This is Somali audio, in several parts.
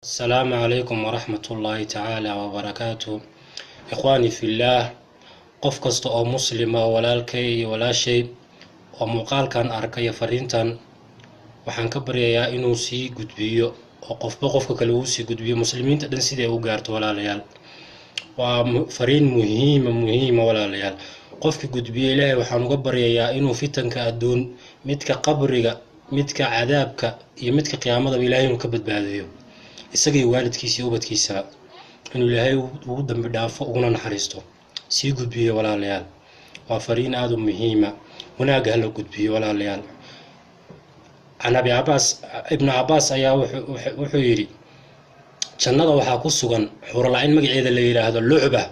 السلام عليكم ورحمة الله تعالى وبركاته. إخواني في الله، qof kasta oo muslima walaalkay walaashay oo muuqaalkan arkay fariintan waxaan ka baryayaa inuu sii gudbiyo oo qofka kale uu sii gudbiyo muslimiinta dhan sidii ay u gaarto walaalayaal. waa fariin muhiima walaalayaal. qofka gudbiyo Ilaahay waxaan uga baryayaa inuu fitanka adduun, midka qabriga, midka cadaabka iyo midka qiyaamada Ilaahay inuu ka badbaadiyo isagii waalidkiisa iyo ubadkiisa, inuu Ilaahay ugu dambi dhaafo uguna naxariisto. sii gudbiyo walaalayaal, waa fariin aad u muhiima, wanaaga la gudbiyo walaalayaal. ibn Abbas ayaa wuxuu yiri jannada waxaa ku sugan xuralayn magaceeda la yiraahdo lucba.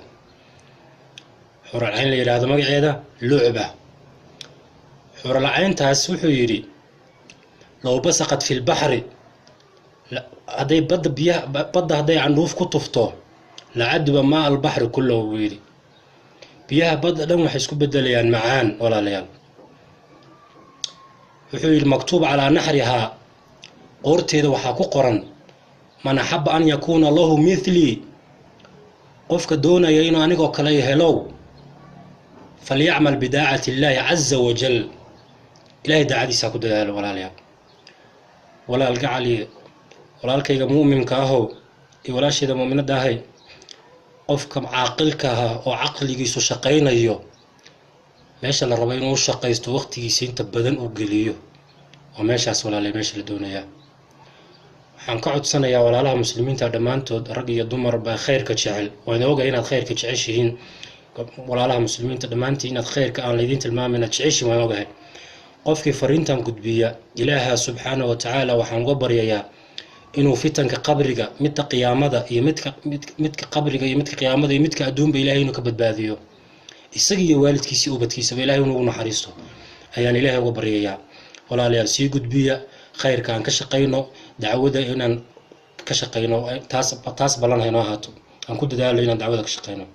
xuralayn la yiraahdo magaceeda lucba. xuralayntaas wuxuu yiri law basaqat fil bahri, haday badda haday candhuuf ku tufto la cadba ma al bahri kullahu yiri. biyaha badda dhan waxay isku bedelayaan macaan walaalayaal. wuxuu yiri maktuub calaa naxrihaa, qoorteeda waxaa ku qoran man axaba an yakuuna lahu mithli, qofka doonaya inuu anigoo kale helow falyacmal bidaacati illaahi caza wajal, ilaahay daacadiisa ku dadaalo walaalayaal. walaal gacali, walaalkayga mu'minka ahow iyo walaashayda mu'minada ahay, qofka caaqilka ah oo caqligiisu shaqaynayo meesha la rabo inuu shaqaysto waqtigiisa inta badan uu geliyo oo meeshaas walaalay meesha la doonayaa. waxaan ka codsanayaa walaalaha muslimiinta dhammaantood, rag iyo dumarba khayrka jecel, waan ogahay inaad khayrka jeceshihiin walaalaha muslimiinta dhammaantiin, inaad khayrka aan laydin tilmaamin inaad jeceshiin waan ogahay. qofkii fariintan gudbiya Ilaaha subxaanahu wa tacaala waxaan uga baryayaa inuu fitanka qabriga, midka qiyaamada iyo midka qabriga iyo midka qiyaamada iyo midka adduunba Ilaahay inuu ka badbaadiyo isaga iyo waalidkiisa iyo ubadkiisa Ilaahay inuu naxariisto ayaan Ilaahay uga baryayaa. walaalayaal sii gudbiya, khayrka aan ka shaqeyno, dacwada inaan ka shaqeyno, taas balan haynoo ahaato, aan ku dadaalo inaan dacwada ka shaqeyno.